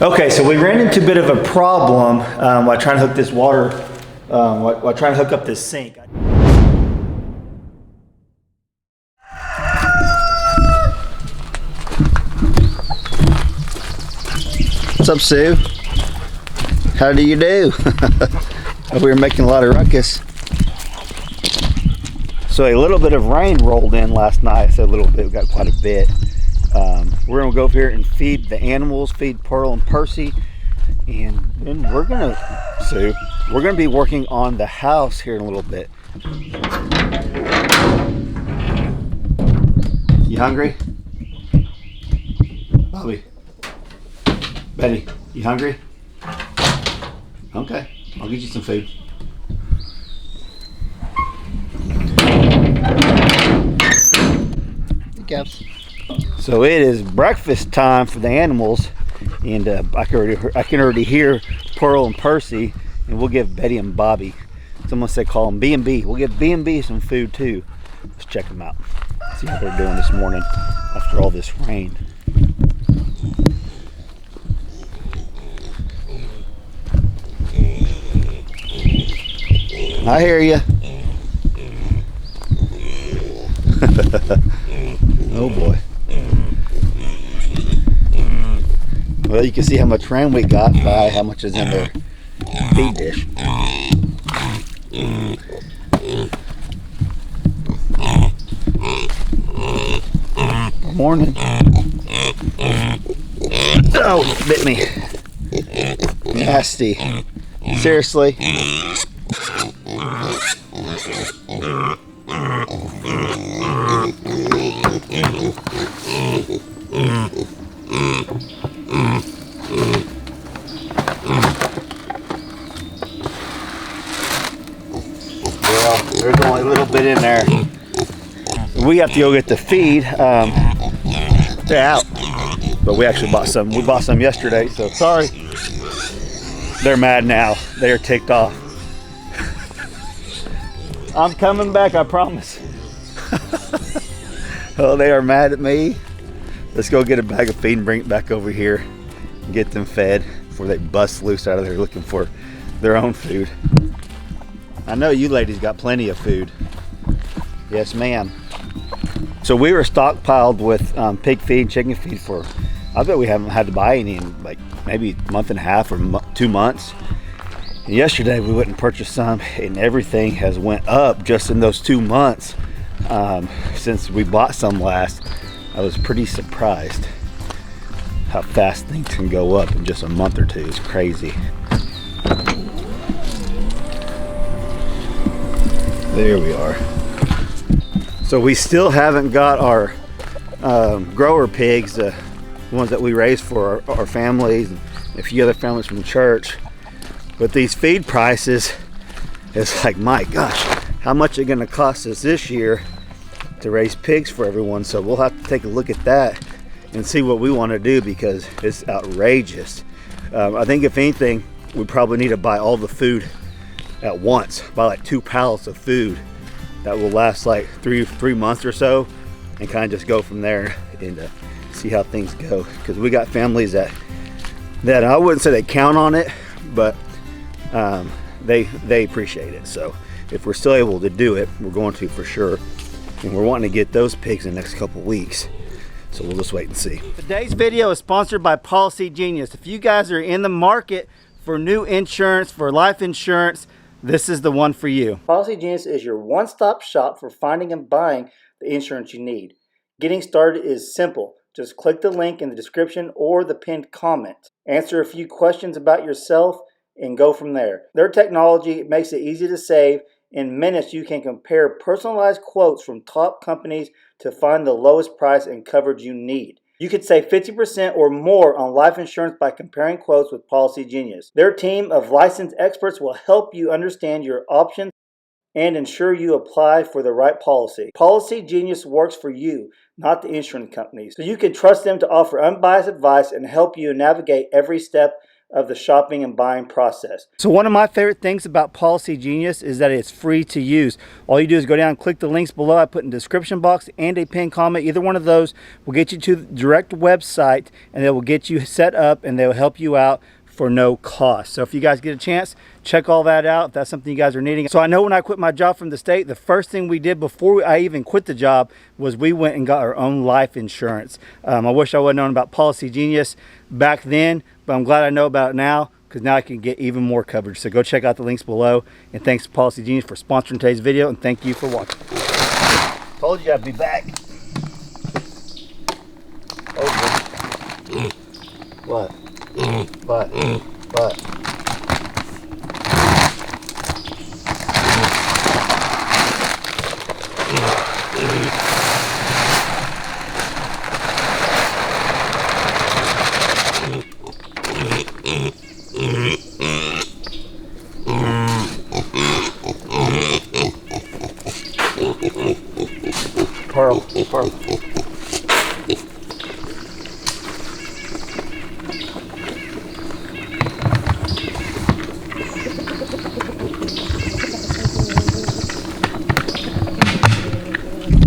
Okay, so we ran into a bit of a problem while trying to hook this water, while trying to hook up this sink. What's up, Sue? How do you do? We were making a lot of ruckus. So a little bit of rain rolled in last night. I said a little bit, we got quite a bit. We're gonna go over here and feed the animals, feed Pearl and Percy, and then we're gonna be working on the house here in a little bit. You hungry? Bobby? Betty, you hungry? Okay, I'll get you some food. Caps. So it is breakfast time for the animals, and I can already hear Pearl and Percy, and we'll give Betty and Bobby, someone said call them B&B. We'll give B&B some food too. Let's check them out. See how they're doing this morning after all this rain. I hear you. Oh boy. Well, you can see how much rain we got by how much is in their feed dish. Good morning. Oh, it bit me. Nasty. Seriously. Well, there's only a little bit in there. We have to go get the feed. They're out, but we actually bought some. We bought some yesterday, so sorry. They're mad now. They are ticked off. I'm coming back, I promise. Oh, they are mad at me. Let's go get a bag of feed and bring it back over here and get them fed before they bust loose out of there looking for their own food. I know you ladies got plenty of food. Yes, ma'am. So we were stockpiled with pig feed and chicken feed for, I bet we haven't had to buy any in like maybe a month and a half or 2 months. And yesterday we went and purchased some, and everything has went up just in those 2 months since we bought some last. I was pretty surprised how fast things can go up in just a month or two. It's crazy. There we are. So we still haven't got our grower pigs, the ones that we raise for our families and a few other families from church. But these feed prices, it's like, my gosh, how much are gonna cost us this year to raise pigs for everyone? So we'll have to take a look at that and see what we want to do, because it's outrageous. I think if anything, we probably need to buy all the food at once, buy like 2 pallets of food that will last like three months or so, and kind of just go from there and see how things go. Because we got families that I wouldn't say they count on it, but they appreciate it. So if we're still able to do it, we're going to for sure. And we're wanting to get those pigs in the next couple weeks. So we'll just wait and see. Today's video is sponsored by Policy Genius. If you guys are in the market for new insurance, for life insurance, this is the one for you. Policy Genius is your one-stop shop for finding and buying the insurance you need. Getting started is simple. Just click the link in the description or the pinned comment. Answer a few questions about yourself and go from there. Their technology makes it easy to save. In minutes, you can compare personalized quotes from top companies to find the lowest price and coverage you need. You could save 50% or more on life insurance by comparing quotes with Policy Genius. Their team of licensed experts will help you understand your options and ensure you apply for the right policy. Policy Genius works for you, not the insurance companies. So you can trust them to offer unbiased advice and help you navigate every step of the shopping and buying process. So one of my favorite things about Policy Genius is that it's free to use. All you do is go down and click the links below. I put in the description box and a pinned comment. Either one of those will get you to the direct website, and they will get you set up, and they will help you out for no cost. So if you guys get a chance, check all that out if that's something you guys are needing. So I know when I quit my job from the state, the first thing we did before I even quit the job was we went and got our own life insurance. I wish I would have known about Policy Genius back then, but I'm glad I know about it now, because now I can get even more coverage. So go check out the links below, and thanks to Policy Genius for sponsoring today's video, and thank you for watching. Told you I'd be back. Oh, what? What? Pearl.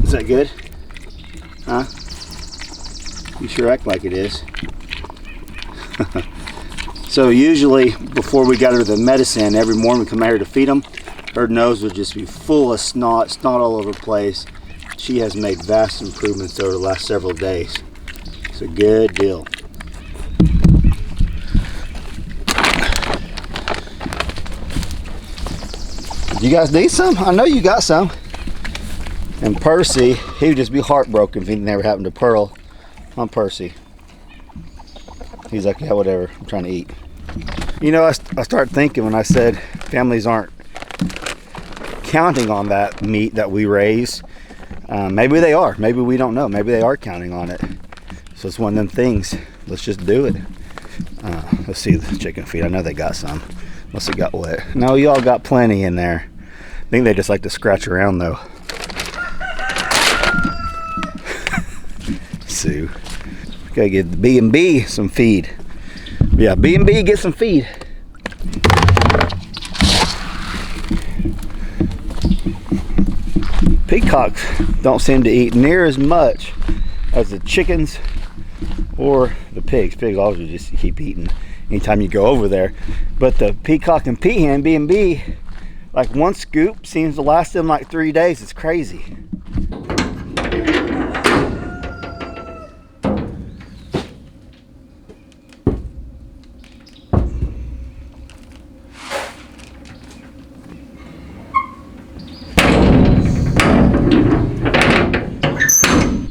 Is that good? Huh? You sure act like it is. So usually before we got her the medicine, every morning we come out here to feed them, her nose would just be full of snot all over the place. She has made vast improvements over the last several days. It's a good deal. You guys need some? I know you got some. And Percy, he would just be heartbroken if anything ever happened to Pearl. On Percy. He's like, yeah, whatever, I'm trying to eat. You know, I started thinking when I said families aren't counting on that meat that we raise. Maybe they are. Maybe we don't know. Maybe they are counting on it. So it's one of them things. Let's just do it. Let's see the chicken feed. I know they got some. Unless it got wet. No, y'all got plenty in there. I think they just like to scratch around though. Sue. Gotta get the B&B some feed. Yeah, B&B, get some feed. Peacocks don't seem to eat near as much as the chickens or the pigs. Pigs always just keep eating anytime you go over there. But the peacock and peahen, B&B, like one scoop seems to last them like 3 days. It's crazy.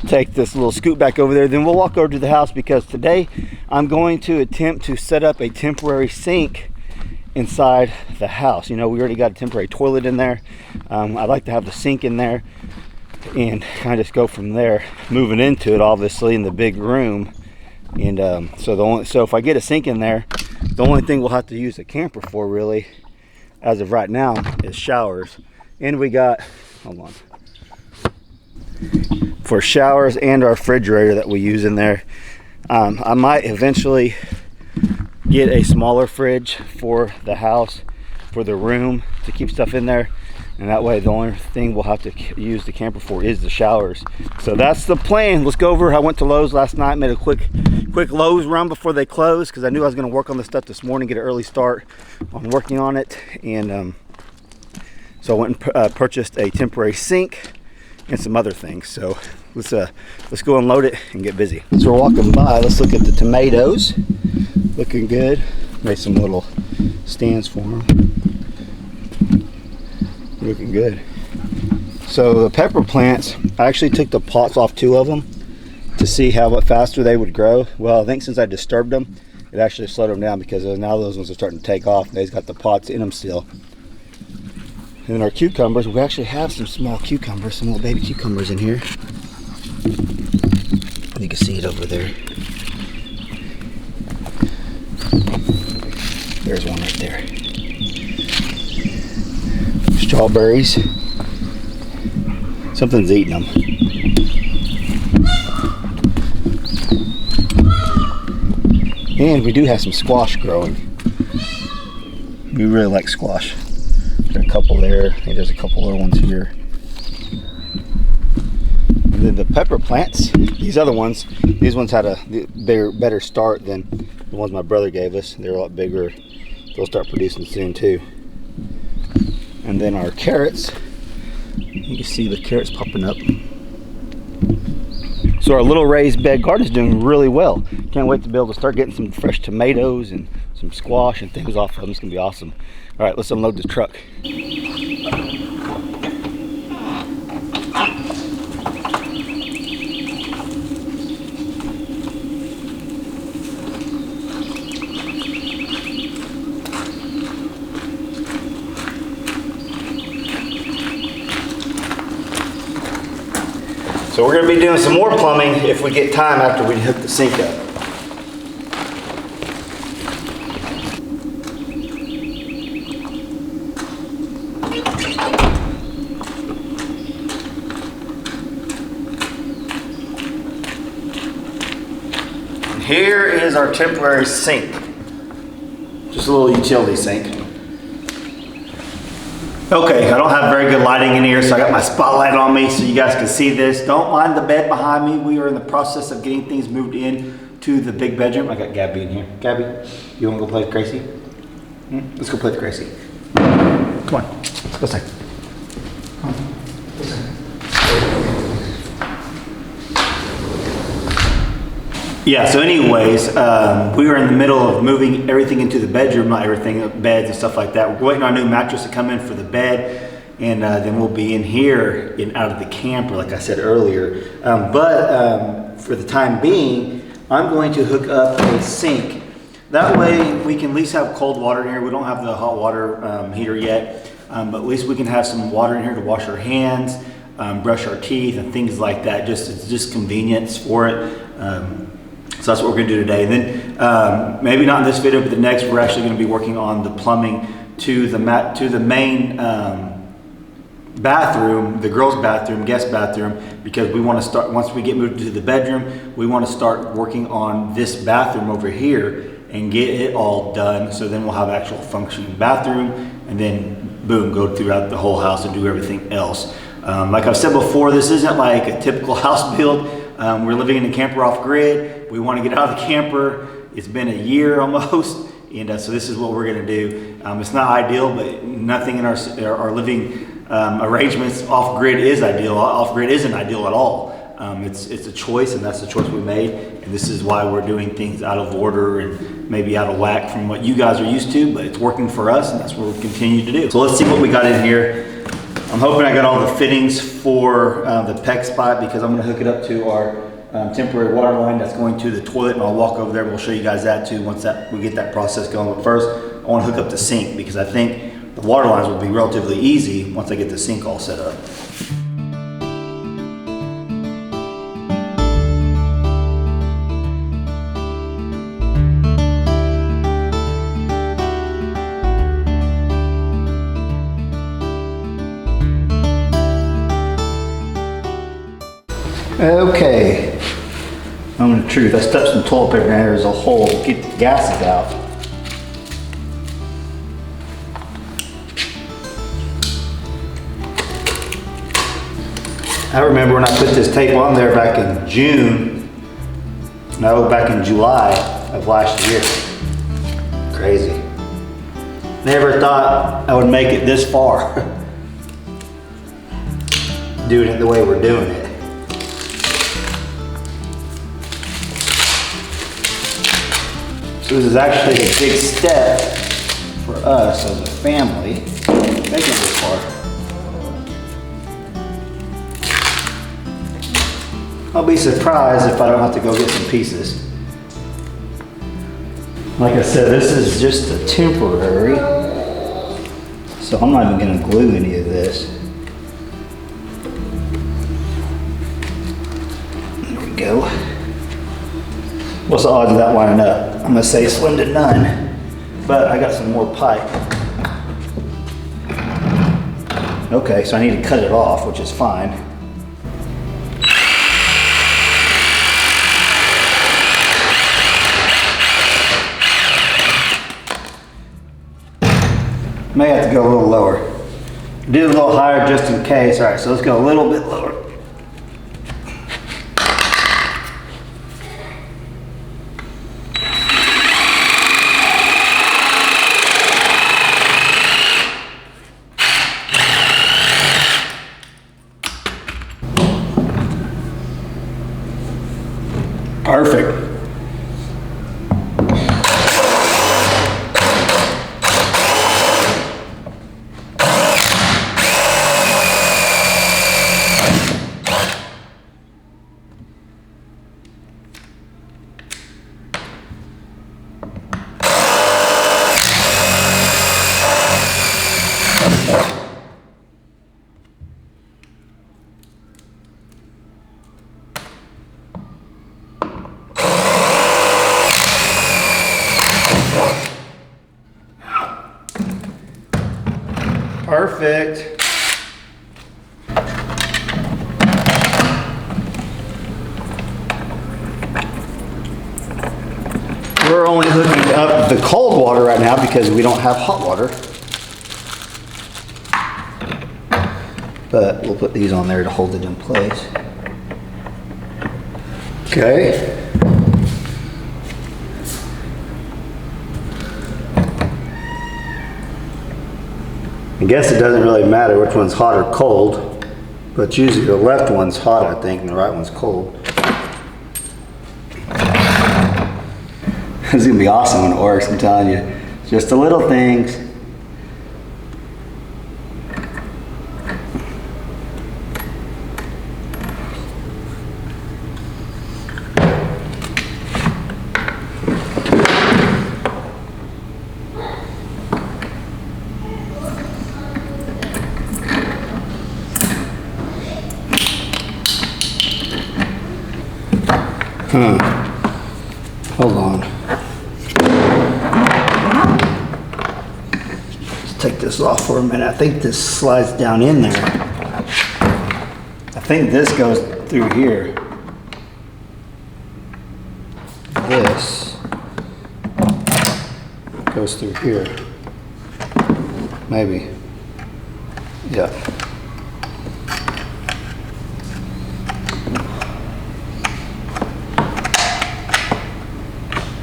Take this little scoop back over there, then we'll walk over to the house, because today I'm going to attempt to set up a temporary sink inside the house. You know, we already got a temporary toilet in there. I'd like to have the sink in there and kind of just go from there, moving into it obviously in the big room. And so if I get a sink in there, the only thing we'll have to use the camper for really as of right now is showers. And we got, hold on, for showers and our refrigerator that we use in there. I might eventually get a smaller fridge for the house, for the room, to keep stuff in there, and that way the only thing we'll have to use the camper for is the showers. So that's the plan. Let's go over. I went to Lowe's last night, made a quick Lowe's run before they closed, because I knew I was going to work on this stuff this morning, get an early start on working on it. And so I went and purchased a temporary sink and some other things. So let's go unload it and get busy. As we're walking by, let's look at the tomatoes. Looking good. Made some little stands for them. Looking good. So the pepper plants, I actually took the pots off 2 of them to see how much faster they would grow. Well, I think since I disturbed them, it actually slowed them down, because now those ones are starting to take off. They've got the pots in them still. And then our cucumbers, we actually have some small cucumbers, some little baby cucumbers in here. You can see it over there. There's one right there. Strawberries. Something's eating them. And we do have some squash growing. We really like squash. There's a couple there. I think there's a couple little ones here. And then the pepper plants, these other ones, these ones had a better start than the ones my brother gave us. They're a lot bigger. They'll start producing soon too. And then our carrots, you can see the carrots popping up. So our little raised bed garden is doing really well. Can't wait to be able to start getting some fresh tomatoes and some squash and things off of them. It's gonna be awesome. All right, let's unload the truck. So we're going to be doing some more plumbing if we get time after we hook the sink up. And here is our temporary sink. Just a little utility sink. Okay, I don't have very good lighting in here, so I got my spotlight on me so you guys can see this. Don't mind the bed behind me. We are in the process of getting things moved in to the big bedroom. I got Gabby in here. Gabby, you want to go play with Gracie? Let's go play with Gracie. Come on, let's go inside. Come on. Yeah, so anyways, we were in the middle of moving everything into the bedroom, not everything, beds and stuff like that. We're waiting on a new mattress to come in for the bed, and then we'll be in here and out of the camper, like I said earlier. But for the time being, I'm going to hook up a sink. That way we can at least have cold water in here. We don't have the hot water heater yet, but at least we can have some water in here to wash our hands, brush our teeth and things like that. It's just convenience for it. So that's what we're gonna do today. And then maybe not in this video, but the next, we're actually gonna be working on the plumbing to the main bathroom, the girls' bathroom, guest bathroom, because we want to start, once we get moved to the bedroom, we want to start working on this bathroom over here and get it all done. So then we'll have actual functioning bathroom, and then boom, go throughout the whole house and do everything else. Like I've said before, this isn't like a typical house build. We're living in a camper off grid. We want to get out of the camper. It's been a year almost, and so this is what we're going to do. It's not ideal, but nothing in our living arrangements off grid is ideal. Off grid isn't ideal at all. It's a choice, and that's the choice we made, and this is why we're doing things out of order and maybe out of whack from what you guys are used to, but it's working for us, and that's what we'll continue to do. So let's see what we got in here. I'm hoping I got all the fittings for the PEX spot, because I'm going to hook it up to our temporary water line that's going to the toilet, and I'll walk over there and we'll show you guys that too once we get that process going. But first, I want to hook up the sink, because I think the water lines will be relatively easy once I get the sink all set up. Okay, moment of truth. I stuck some toilet paper in there as a hole to get the gases out. I remember when I put this tape on there back in back in July of last year. Crazy. Never thought I would make it this far doing it the way we're doing it. So this is actually a big step for us as a family, making it this far. I'll be surprised if I don't have to go get some pieces. Like I said, this is just a temporary, so I'm not even going to glue any of this. There we go. What's the odds of that lining up? I'm gonna say slim to none, but I got some more pipe. Okay, so I need to cut it off, which is fine. May have to go a little lower. Do a little higher just in case. All right, so let's go a little bit lower. Perfect. Perfect. We're only hooking up the cold water right now because we don't have hot water. But we'll put these on there to hold it in place. Okay. I guess it doesn't really matter which one's hot or cold, but usually the left one's hot, I think, and the right one's cold. It's gonna be awesome when it works, I'm telling you. Just the little things. Hold on. Let's take this off for a minute. I think this slides down in there. I think this goes through here. This goes through here. Maybe. Yeah.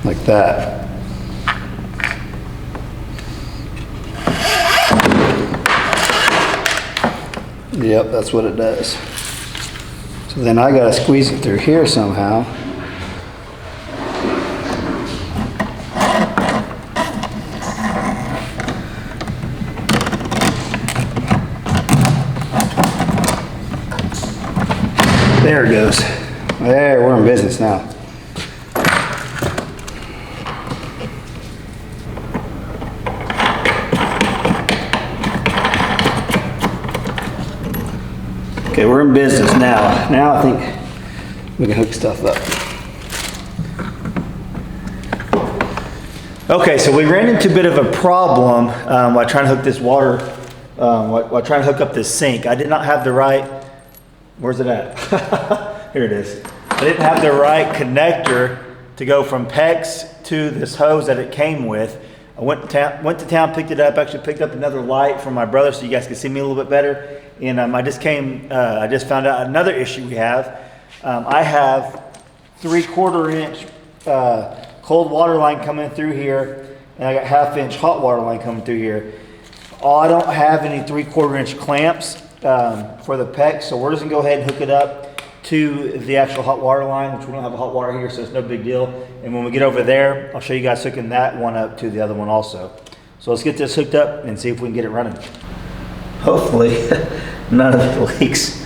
Like that. Yep, that's what it does. So then I gotta squeeze it through here somehow. There it goes. There, we're in business now. Okay, we're in business now. Now I think we can hook stuff up. Okay, so we ran into a bit of a problem while trying to hook this water, while trying to hook up this sink. I did not have the right, where's it at? Here it is. I didn't have the right connector to go from PEX to this hose that it came with. I went to town, picked it up, actually picked up another light from my brother so you guys can see me a little bit better. And I just found out another issue we have. I have 3/4 inch cold water line coming through here, and I got 1/2 inch hot water line coming through here. I don't have any 3/4 inch clamps for the PEX, so we're just gonna go ahead and hook it up to the actual hot water line, which we don't have a hot water here, so it's no big deal. And when we get over there, I'll show you guys hooking that one up to the other one also. So let's get this hooked up and see if we can get it running. Hopefully, none of it leaks.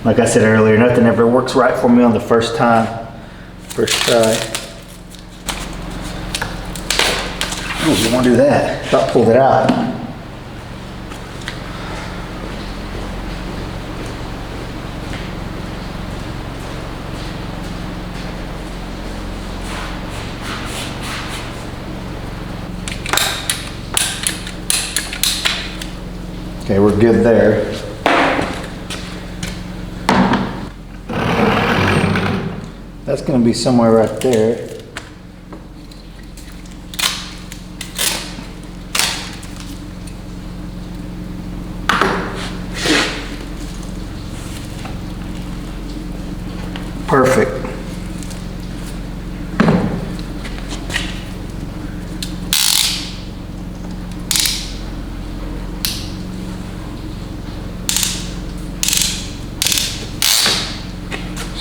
Like I said earlier, nothing ever works right for me on the first time, first try. Oh, you want to do that? About pulled it out. Okay, we're good there. That's going to be somewhere right there.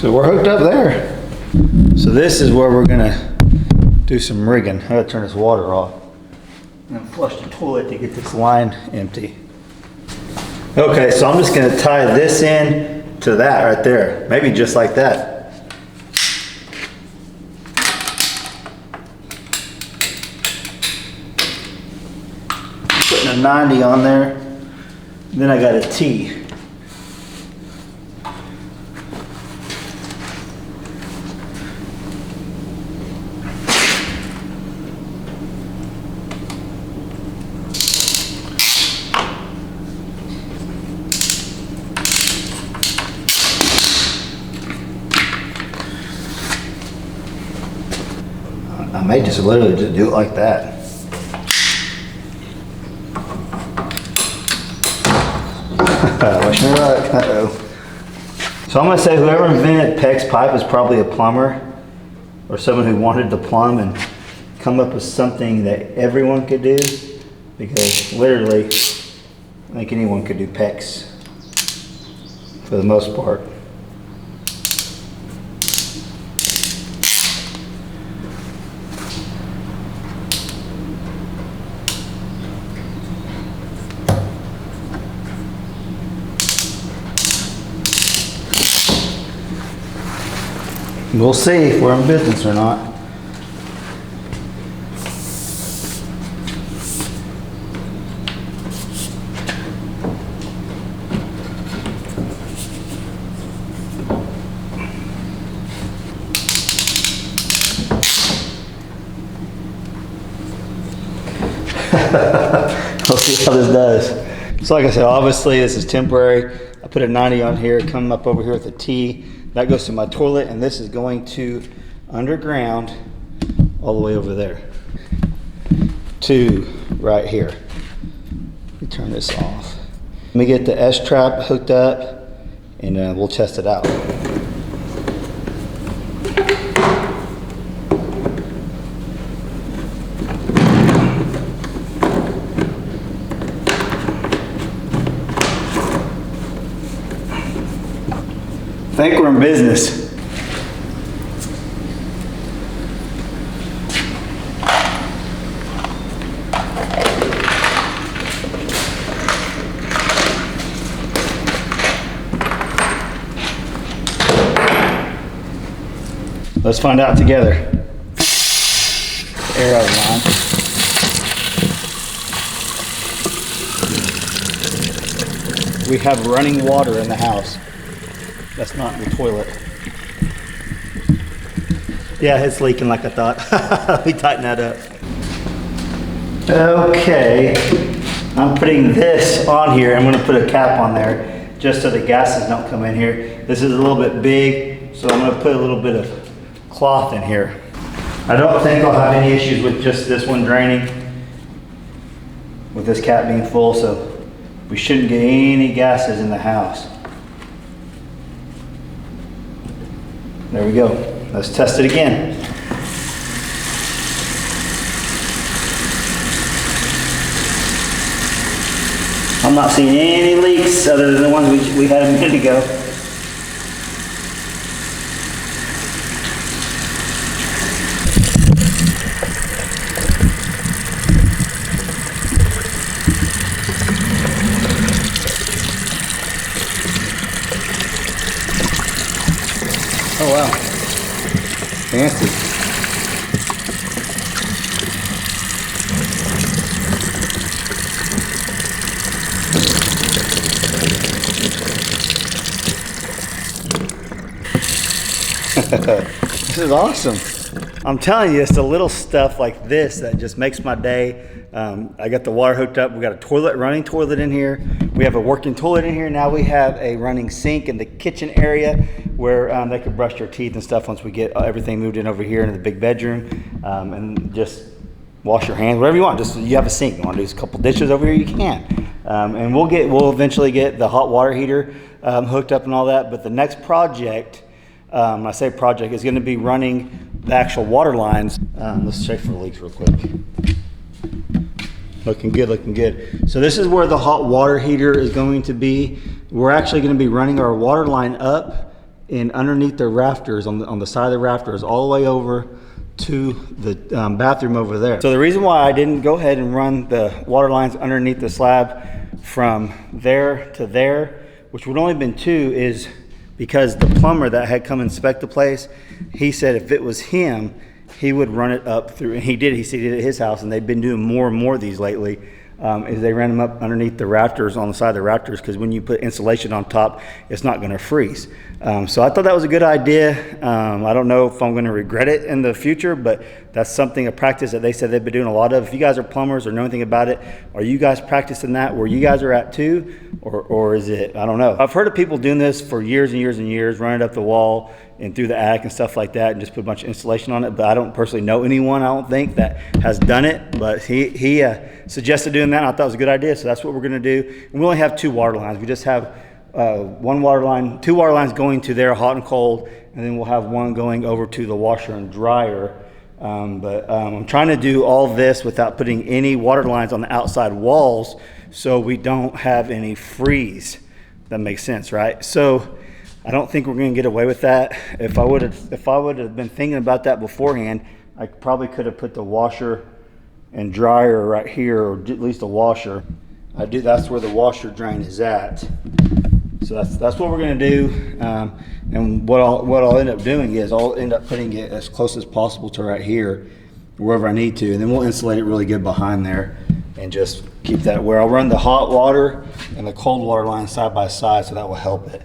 So we're hooked up there. So this is where we're gonna do some rigging. I gotta turn this water off. And flush the toilet to get this line empty. Okay, so I'm just gonna tie this in to that right there. Maybe just like that. Putting a 90 on there. Then I got a T. I may just literally just do it like that. Wish me luck. Uh-oh. So I'm gonna say whoever invented PEX pipe is probably a plumber or someone who wanted to plumb and come up with something that everyone could do, because literally I think anyone could do PEX for the most part. We'll see if we're in business or not. We'll see how this does. So like I said, obviously this is temporary. I put a 90 on here, come up over here with a T. That goes to my toilet, and this is going to underground all the way over there to right here. Let me turn this off. Let me get the S-trap hooked up, and we'll test it out. I think we're in business. Let's find out together. Air out of line. We have running water in the house. That's not the toilet. Yeah, it's leaking like I thought. Let me tighten that up. Okay, I'm putting this on here. I'm gonna put a cap on there just so the gases don't come in here. This is a little bit big, so I'm gonna put a little bit of cloth in here. I don't think I'll have any issues with just this one draining, with this cap being full, so we shouldn't get any gases in the house. There we go. Let's test it again. I'm not seeing any leaks other than the ones we had a minute ago. Oh wow, fancy. This is awesome. I'm telling you, it's the little stuff like this that just makes my day. I got the water hooked up. We got a toilet, running toilet in here. We have a working toilet in here. Now we have a running sink in the kitchen area where they can brush their teeth and stuff once we get everything moved in over here into the big bedroom, and just wash your hands, whatever you want. Just you have a sink. You want to do a couple dishes over here, you can. And we'll eventually get the hot water heater hooked up and all that. But the next project, I say project, is going to be running the actual water lines. Let's check for leaks real quick. Looking good, looking good. So this is where the hot water heater is going to be. We're actually going to be running our water line up and underneath the rafters, on the side of the rafters, all the way over to the bathroom over there. So the reason why I didn't go ahead and run the water lines underneath the slab from there to there, which would only been 2, is because the plumber that had come inspect the place, he said if it was him, he would run it up through, and he did. He said he did at his house, and they've been doing more and more of these lately. Is they ran them up underneath the rafters, on the side of the rafters, because when you put insulation on top, it's not going to freeze. So I thought that was a good idea. I don't know if I'm going to regret it in the future, but that's something, a practice that they said they've been doing a lot of. If you guys are plumbers or know anything about it, are you guys practicing that where you guys are at too? Or is it, I don't know. I've heard of people doing this for years and years and years, running up the wall and through the attic and stuff like that, and just put a bunch of insulation on it. But I don't personally know anyone, I don't think, that has done it. But he suggested doing that, and I thought it was a good idea. So that's what we're going to do. And we only have 2 water lines. We just have 1 water line, 2 water lines going to there, hot and cold, and then we'll have 1 going over to the washer and dryer. I'm trying to do all this without putting any water lines on the outside walls, so we don't have any freeze. That makes sense, right? So I don't think we're going to get away with that. If I would have been thinking about that beforehand, I probably could have put the washer and dryer right here, or at least a washer. That's where the washer drain is at. So that's what we're going to do. And what I'll end up doing is I'll end up putting it as close as possible to right here, wherever I need to, and then we'll insulate it really good behind there, and just keep that where I'll run the hot water and the cold water line side by side, so that will help it.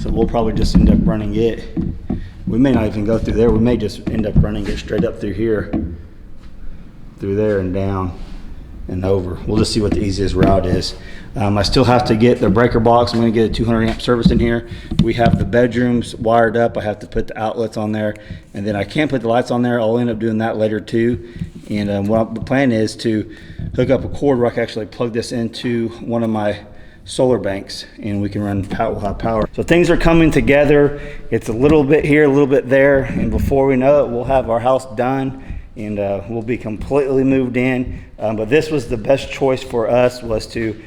So we'll probably just end up running it. We may not even go through there. We may just end up running it straight up through here, through there and down and over. We'll just see what the easiest route is. I still have to get the breaker box. I'm going to get a 200 amp service in here. We have the bedrooms wired up. I have to put the outlets on there, and then I can't put the lights on there. I'll end up doing that later too. And what the plan is to hook up a cord where I can actually plug this into one of my solar banks, and we can run power, we'll have power. So things are coming together. It's a little bit here, a little bit there, and before we know it, we'll have our house done, and we'll be completely moved in. But this was the best choice for us, was to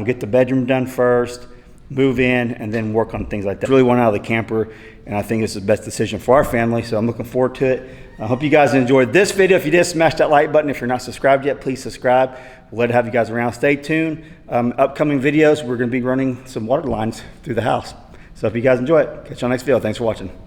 get the bedroom done first, move in, and then work on things like that. Really want out of the camper, and I think it's the best decision for our family, so I'm looking forward to it. I hope you guys enjoyed this video. If you did, smash that like button. If you're not subscribed yet, please subscribe. We'll let it have you guys around. Stay tuned. Upcoming videos, we're going to be running some water lines through the house. So if you guys enjoy it, catch you on the next video. Thanks for watching.